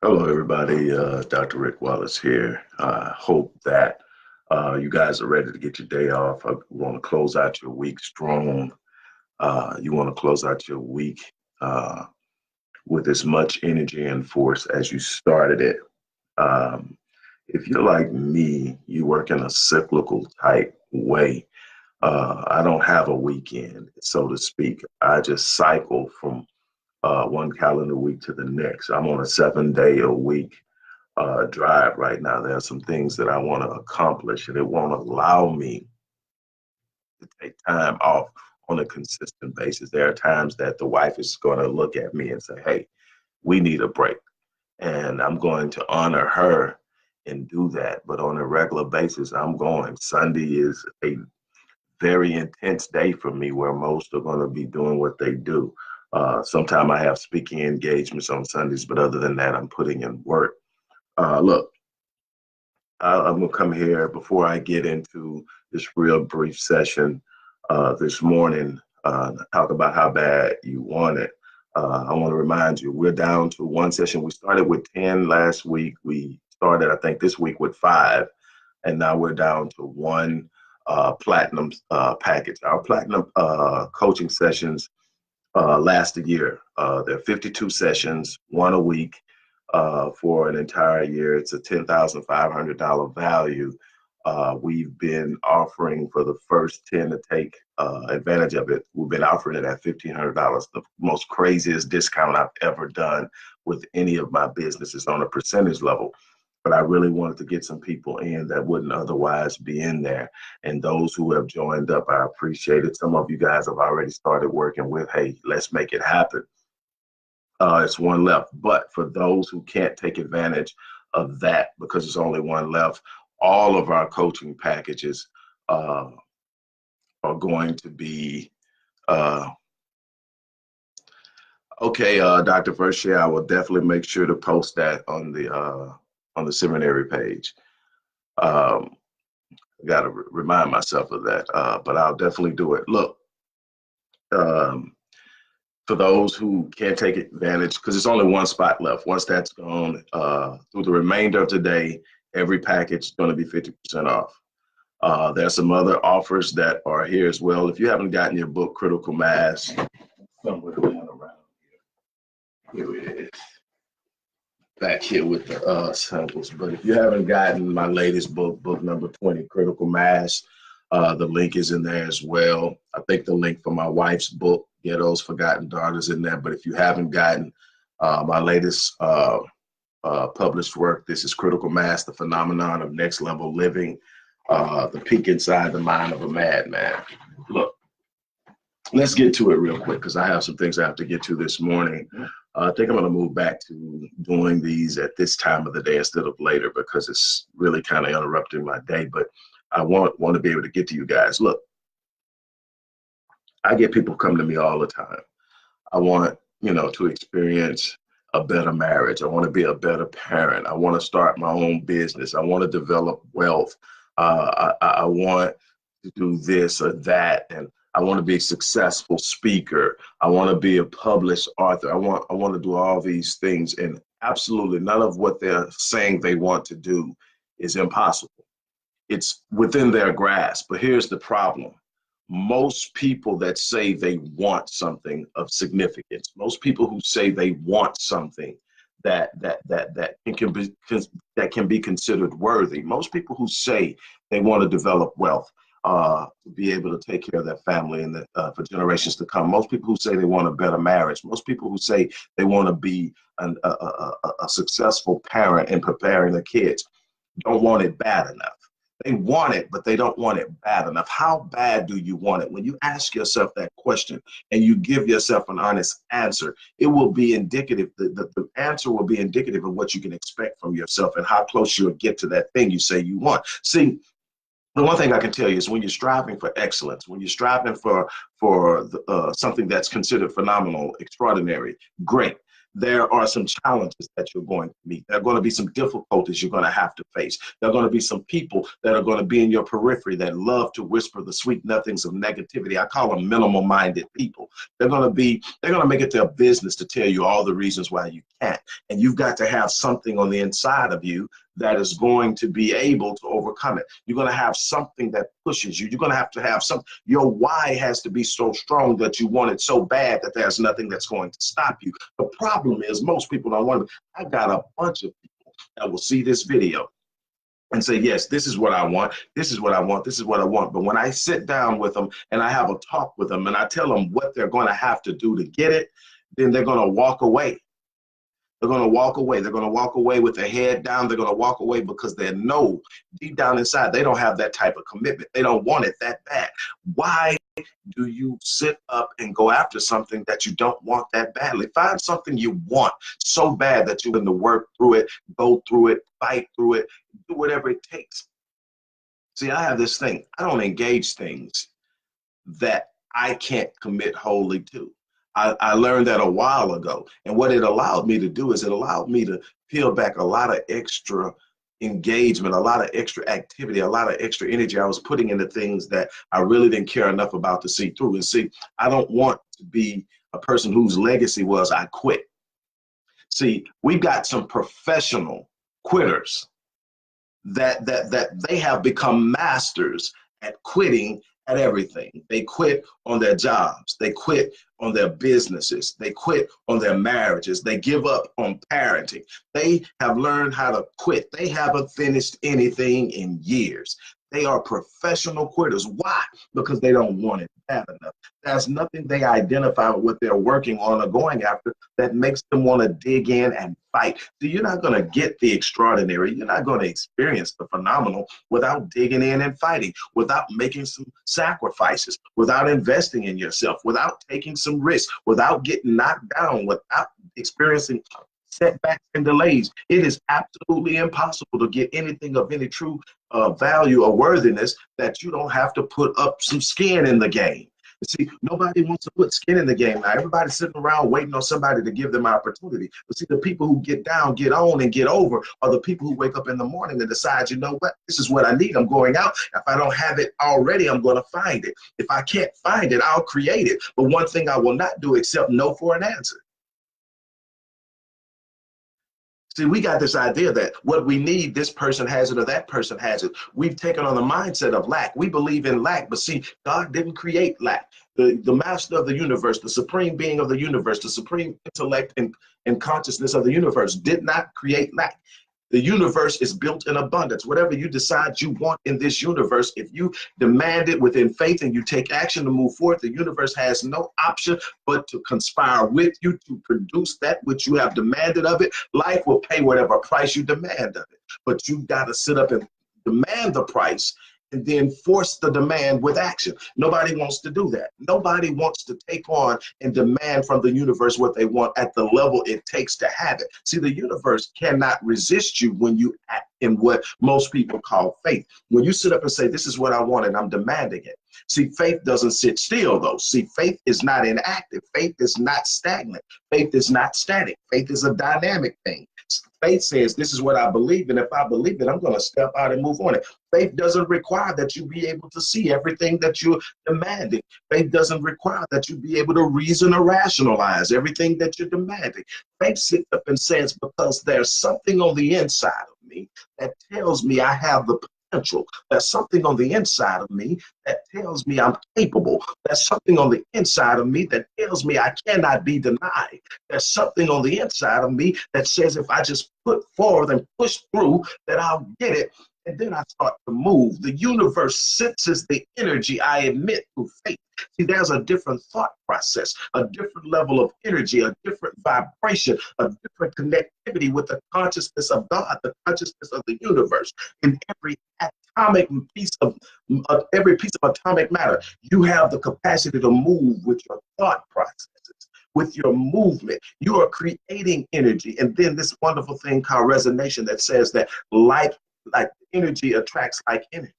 Hello, everybody. Dr. Rick Wallace here. I hope that you guys are ready to get your day off. I want to close out your week strong. You want to close out your week uh, with as much energy and force as you started it. Um, if you're like me, you work in a cyclical type way. I don't have a weekend, so to speak. I just cycle from one calendar week to the next. I'm on a 7 day a week drive right now. There are some things that I want to accomplish, and it won't allow me to take time off on a consistent basis. There are times that the wife is going to look at me and say, "Hey, we need a break," and I'm going to honor her and do that. But on a regular basis, I'm going. Sunday is a very intense day for me where most are going to be doing what they do. Sometimes I have speaking engagements on Sundays, but other than that, I'm putting in work. Look, I'm going to come here before I get into this real brief session this morning, talk about how bad you want it. I want to remind you, we're down to one session. We started with 10 last week. We started, I think, this week with 5, and now we're down to one platinum package. Our platinum coaching sessions last a year. There are 52 sessions, one a week for an entire year. It's a $10,500 value. We've been offering for the first 10 to take advantage of it. We've been offering it at $1,500, the most craziest discount I've ever done with any of my businesses on a percentage level. But I really wanted to get some people in that wouldn't otherwise be in there. And those who have joined up, I appreciate it. Some of you guys have already started working with, hey, let's make it happen. It's one left. But for those who can't take advantage of that because it's only one left, all of our coaching packages uh, are going to be uh, okay. Dr. Vershia, I will definitely make sure to post that on the seminary page. Um, I got to remind myself of that, but I'll definitely do it. Look, um, for those who can't take advantage, because it's only one spot left. Once that's gone, through the remainder of today, every package is going to be 50% off. There's some other offers that are here as well. If you haven't gotten your book, Critical Mass, somewhere down around here it is, back here with the samples. But if you haven't gotten my latest book, book number 20, Critical Mass, the link is in there as well. I think the link for my wife's book, Ghetto's Forgotten Daughters, in there. But if you haven't gotten my latest published work, this is Critical Mass, the Phenomenon of Next Level Living, the peek inside the mind of a madman. Look, let's get to it real quick because I have some things I have to get to this morning. I think I'm going to move back to doing these at this time of the day instead of later because it's really kind of interrupting my day. But I want to be able to get to you guys. Look, I get people come to me all the time. I want, to experience a better marriage. I want to be a better parent. I want to start my own business. I want to develop wealth. I want to do this or that. And I want to be a successful speaker. I want to be a published author. I want to do all these things. And absolutely none of what they're saying they want to do is impossible. It's within their grasp. But here's the problem. Most people that say they want something of significance, most people who say they want something that can be considered worthy, most people who say they want to develop wealth, to be able to take care of their family and for generations to come. Most people who say they want a better marriage. Most people who say they want to be a successful parent and preparing their kids don't want it bad enough. They want it, but they don't want it bad enough. How bad do you want it? When you ask yourself that question and you give yourself an honest answer, it will be indicative. The answer will be indicative of what you can expect from yourself and how close you'll get to that thing you say you want. See, the one thing I can tell you is when you're striving for excellence, when you're striving for something that's considered phenomenal, extraordinary, great, there are some challenges that you're going to meet. There are going to be some difficulties you're going to have to face. There are going to be some people that are going to be in your periphery that love to whisper the sweet nothings of negativity. I call them minimal-minded people. They're going to make it their business to tell you all the reasons why you can't. And you've got to have something on the inside of you that is going to be able to overcome it. You're going to have something that pushes you. You're going to have something. Your why has to be so strong that you want it so bad that there's nothing that's going to stop you. The problem is most people don't want it. I've got a bunch of people that will see this video and say, yes, this is what I want. This is what I want. This is what I want. But when I sit down with them and I have a talk with them and I tell them what they're going to have to do to get it, then they're going to walk away. They're going to walk away. They're going to walk away with their head down. They're going to walk away because they know deep down inside they don't have that type of commitment. They don't want it that bad. Why do you sit up and go after something that you don't want that badly? Find something you want so bad that you're going to work through it, go through it, fight through it, do whatever it takes. See, I have this thing. I don't engage things that I can't commit wholly to. I learned that a while ago. And what it allowed me to do is it allowed me to peel back a lot of extra engagement, a lot of extra activity, a lot of extra energy I was putting into things that I really didn't care enough about to see through. And see, I don't want to be a person whose legacy was I quit. See, we've got some professional quitters that they have become masters at quitting at everything. They quit on their jobs. They quit on their businesses. They quit on their marriages. They give up on parenting. They have learned how to quit. They haven't finished anything in years. They are professional quitters. Why? Because they don't want it bad enough. There's nothing they identify with what they're working on or going after that makes them want to dig in and fight. So you're not going to get the extraordinary. You're not going to experience the phenomenal without digging in and fighting, without making some sacrifices, without investing in yourself, without taking some risks, without getting knocked down, without experiencing setbacks and delays. It is absolutely impossible to get anything of any true value or worthiness that you don't have to put up some skin in the game. See, nobody wants to put skin in the game. Now, everybody's sitting around waiting on somebody to give them opportunity. But see, the people who get down, get on, and get over are the people who wake up in the morning and decide, you know what, this is what I need. I'm going out. If I don't have it already, I'm going to find it. If I can't find it, I'll create it. But one thing I will not do except no for an answer. See, we got this idea that what we need, this person has it or that person has it. We've taken on the mindset of lack. We believe in lack, but see, God didn't create lack. The master of the universe, the supreme being of the universe, the supreme intellect and consciousness of the universe did not create lack. The universe is built in abundance. Whatever you decide you want in this universe, if you demand it within faith and you take action to move forward, the universe has no option but to conspire with you to produce that which you have demanded of it. Life will pay whatever price you demand of it. But you've got to sit up and demand the price and then force the demand with action. Nobody wants to do that. Nobody wants to take on and demand from the universe what they want at the level it takes to have it. See, the universe cannot resist you when you act in what most people call faith. When you sit up and say, this is what I want and I'm demanding it. See, faith doesn't sit still though. See, faith is not inactive. Faith is not stagnant. Faith is not static. Faith is a dynamic thing. Faith says, this is what I believe, and if I believe it, I'm going to step out and move on it. Faith doesn't require that you be able to see everything that you're demanding. Faith doesn't require that you be able to reason or rationalize everything that you're demanding. Faith sits up and says, because there's something on the inside of me that tells me I have the potential. There's something on the inside of me that tells me I'm capable. There's something on the inside of me that tells me I cannot be denied. There's something on the inside of me that says if I just put forward and push through, that I'll get it. And then I start to move. The universe senses the energy I emit through faith. See, there's a different thought process, a different level of energy, a different vibration, a different connectivity with the consciousness of God, the consciousness of the universe. In every piece of atomic matter, you have the capacity to move with your thought processes. With your movement, you are creating energy. And then this wonderful thing called resonation that says that like energy attracts like energy.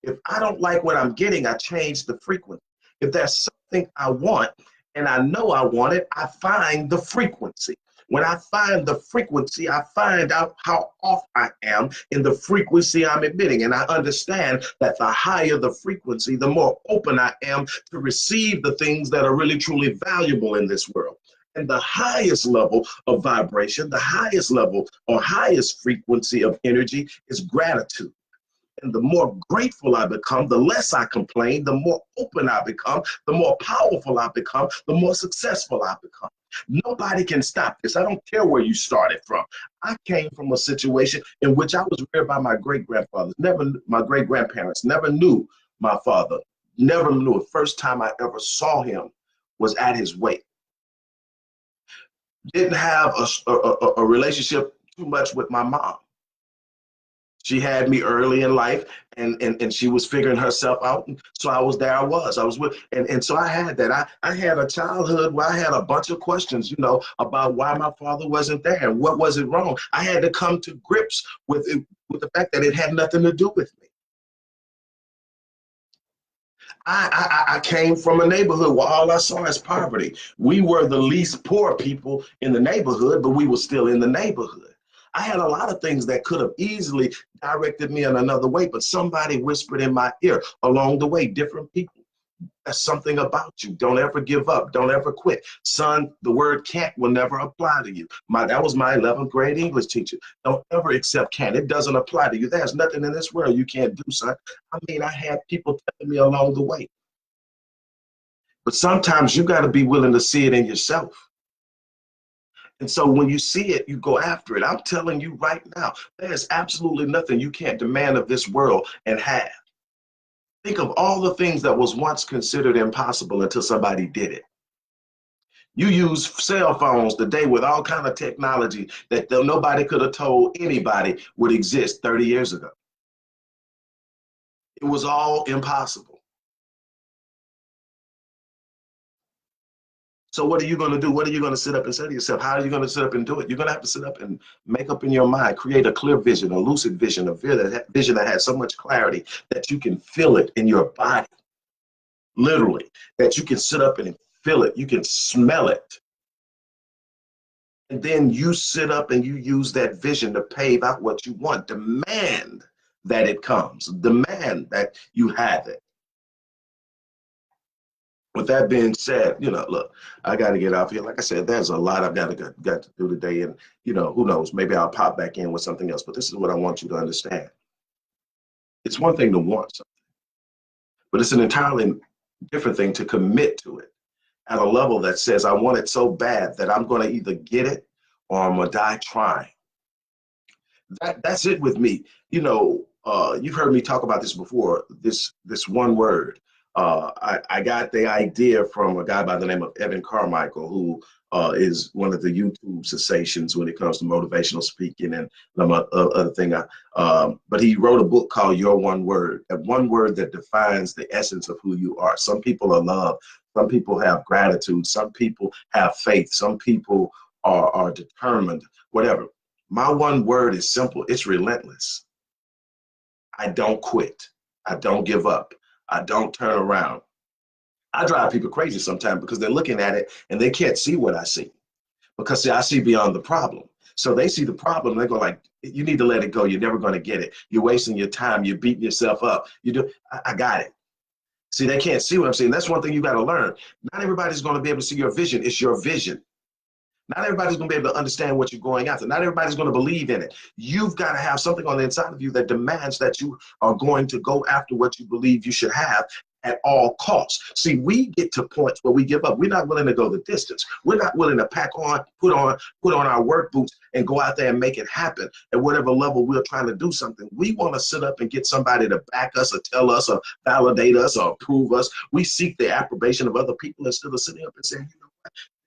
If I don't like what I'm getting, I change the frequency. If there's something I want and I know I want it, I find the frequency. When I find the frequency, I find out how off I am in the frequency I'm emitting. And I understand that the higher the frequency, the more open I am to receive the things that are really truly valuable in this world. And the highest level of vibration, the highest level or highest frequency of energy is gratitude. And the more grateful I become, the less I complain, the more open I become, the more powerful I become, the more successful I become. Nobody can stop this. I don't care where you started from. I came from a situation in which I was reared by my great-grandfathers, my great-grandparents, never knew my father, never knew. The first time I ever saw him was at his wake. Didn't have a relationship too much with my mom. She had me early in life, and she was figuring herself out. And so I was there. I was with, and so I had that. I had a childhood where I had a bunch of questions, about why my father wasn't there and what was it wrong. I had to come to grips with it, with the fact that it had nothing to do with me. I came from a neighborhood where all I saw is poverty. We were the least poor people in the neighborhood, but we were still in the neighborhood. I had a lot of things that could have easily directed me in another way, but somebody whispered in my ear along the way, different people. That's something about you. Don't ever give up. Don't ever quit. Son, the word can't will never apply to you. That was my 11th grade English teacher. Don't ever accept can't. It doesn't apply to you. There's nothing in this world you can't do, son. I mean, I had people telling me along the way. But sometimes you got to be willing to see it in yourself. And so when you see it, you go after it. I'm telling you right now, there's absolutely nothing you can't demand of this world and have. Think of all the things that was once considered impossible until somebody did it. You use cell phones today with all kind of technology that nobody could have told anybody would exist 30 years ago. It was all impossible. So what are you going to do? What are you going to sit up and say to yourself? How are you going to sit up and do it? You're going to have to sit up and make up in your mind, create a clear vision, a lucid vision, a vision that has so much clarity that you can feel it in your body, literally, that you can sit up and feel it. You can smell it. And then you sit up and you use that vision to pave out what you want. Demand that it comes. Demand that you have it. With that being said, look, I got to get off here. Like I said, there's a lot I've got to do today. And, who knows, maybe I'll pop back in with something else. But this is what I want you to understand. It's one thing to want something, but it's an entirely different thing to commit to it at a level that says, I want it so bad that I'm going to either get it or I'm going to die trying. That's it with me. You've heard me talk about this before, this one word. I got the idea from a guy by the name of Evan Carmichael, who is one of the YouTube sensations when it comes to motivational speaking and other thing. But he wrote a book called Your One Word, that one word that defines the essence of who you are. Some people are love. Some people have gratitude. Some people have faith. Some people are determined, whatever. My one word is simple. It's relentless. I don't quit. I don't give up. I don't turn around. I drive people crazy sometimes because they're looking at it and they can't see what I see. Because see, I see beyond the problem. So they see the problem and they go like, you need to let it go. You're never going to get it. You're wasting your time. You're beating yourself up. I got it. See, they can't see what I'm saying. That's one thing you got to learn. Not everybody's going to be able to see your vision. It's your vision. Not everybody's going to be able to understand what you're going after. Not everybody's going to believe in it. You've got to have something on the inside of you that demands that you are going to go after what you believe you should have at all costs. See, we get to points where we give up. We're not willing to go the distance. We're not willing to put on our work boots and go out there and make it happen at whatever level we're trying to do something. We want to sit up and get somebody to back us or tell us or validate us or approve us. We seek the approbation of other people instead of sitting up and saying,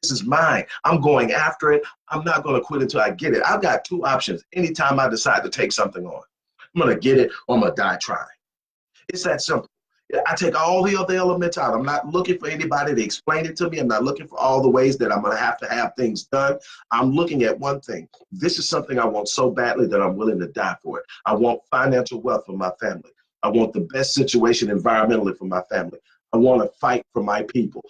this is mine. I'm going after it. I'm not going to quit until I get it. I've got two options anytime I decide to take something on. I'm going to get it or I'm going to die trying. It's that simple. I take all the other elements out. I'm not looking for anybody to explain it to me. I'm not looking for all the ways that I'm going to have things done. I'm looking at one thing. This is something I want so badly that I'm willing to die for it. I want financial wealth for my family. I want the best situation environmentally for my family. I want to fight for my people.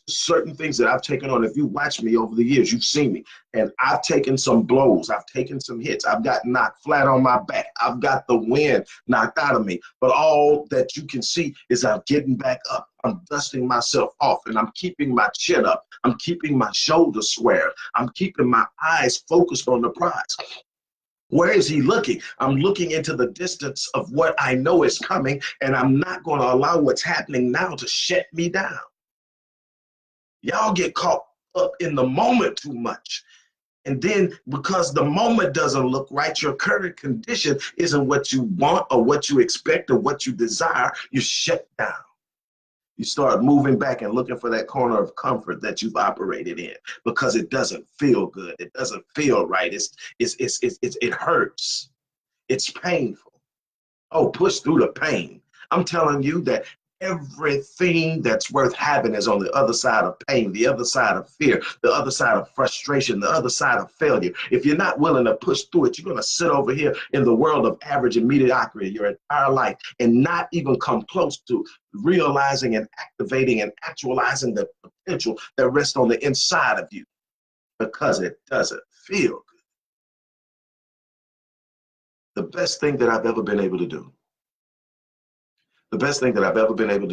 certain things that I've taken on. If you watch me over the years, you've seen me, and I've taken some blows, I've taken some hits, I've got knocked flat on my back, I've got the wind knocked out of me. But all that you can see is I'm getting back up. I'm dusting myself off, and I'm keeping my chin up. I'm keeping my shoulders square. I'm keeping my eyes focused on the prize. Where is he looking? I'm looking into the distance of what I know is coming, and I'm not going to allow what's happening now to shut me down. Y'all get caught up in the moment too much. And then because the moment doesn't look right, your current condition isn't what you want or what you expect or what you desire, you shut down. You start moving back and looking for that corner of comfort that you've operated in because it doesn't feel good. It doesn't feel right. It hurts. It's painful. Oh, push through the pain. I'm telling you that everything that's worth having is on the other side of pain, the other side of fear, the other side of frustration, the other side of failure. If you're not willing to push through it, you're going to sit over here in the world of average and mediocrity your entire life and not even come close to realizing and activating and actualizing the potential that rests on the inside of you because it doesn't feel good. The best thing that I've ever been able to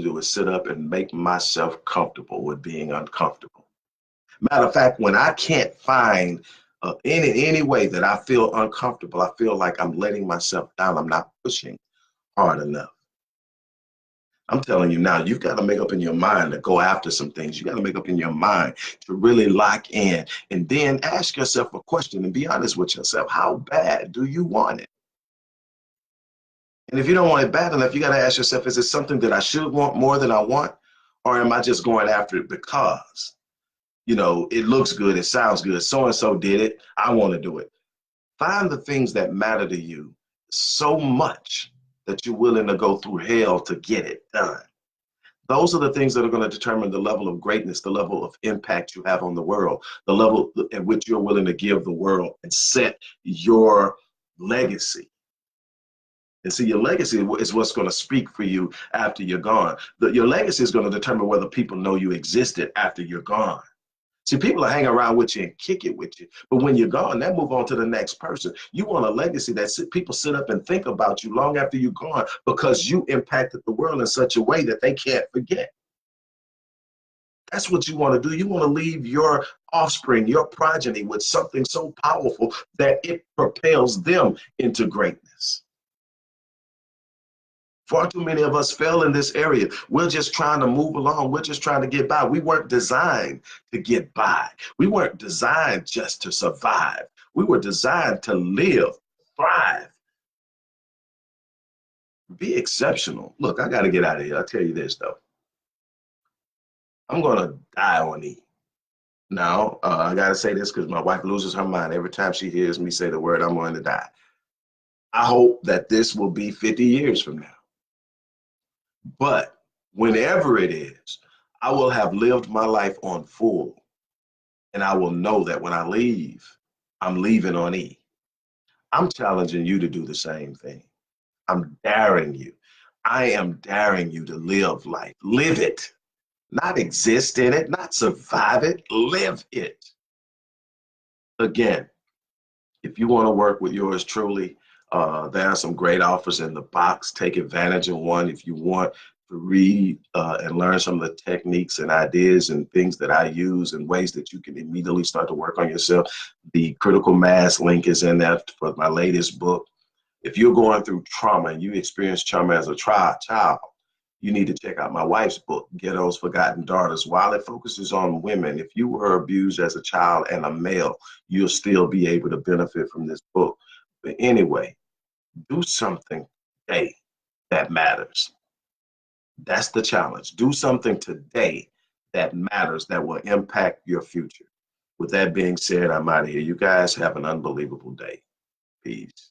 do is sit up and make myself comfortable with being uncomfortable. Matter of fact, when I can't find any way that I feel uncomfortable, I feel like I'm letting myself down. I'm not pushing hard enough. I'm telling you now, you've got to make up in your mind to go after some things. You got to make up in your mind to really lock in and then ask yourself a question and be honest with yourself. How bad do you want it? And if you don't want it bad enough, you got to ask yourself, is it something that I should want more than I want? Or am I just going after it because, it looks good, it sounds good, so-and-so did it, I want to do it. Find the things that matter to you so much that you're willing to go through hell to get it done. Those are the things that are going to determine the level of greatness, the level of impact you have on the world, the level at which you're willing to give the world and set your legacy. And see, your legacy is what's going to speak for you after you're gone. Your legacy is going to determine whether people know you existed after you're gone. See, people are hanging around with you and kick it with you. But when you're gone, they move on to the next person. You want a legacy that people sit up and think about you long after you're gone because you impacted the world in such a way that they can't forget. That's what you want to do. You want to leave your offspring, your progeny with something so powerful that it propels them into greatness. Far too many of us fail in this area. We're just trying to move along. We're just trying to get by. We weren't designed to get by. We weren't designed just to survive. We were designed to live, thrive, be exceptional. Look, I got to get out of here. I'll tell you this, though. I'm going to die on E. Now, I got to say this because my wife loses her mind every time she hears me say the word I'm going to die. I hope that this will be 50 years from now. But whenever it is, I will have lived my life on full. And I will know that when I leave, I'm leaving on E. I'm challenging you to do the same thing. I'm daring you. I am daring you to live life. Live it. Not exist in it, not survive it, live it. Again, if you want to work with yours truly, there are some great offers in the box. Take advantage of one. If you want to read and learn some of the techniques and ideas and things that I use and ways that you can immediately start to work on yourself, the critical mass link is in there for my latest book. If you're going through trauma and you experienced trauma as a child, you need to check out my wife's book, Ghetto's Forgotten Daughters. While it focuses on women, if you were abused as a child and a male, you'll still be able to benefit from this book. But anyway, do something today that matters. That's the challenge. Do something today that matters, that will impact your future. With that being said, I'm out of here. You guys have an unbelievable day. Peace.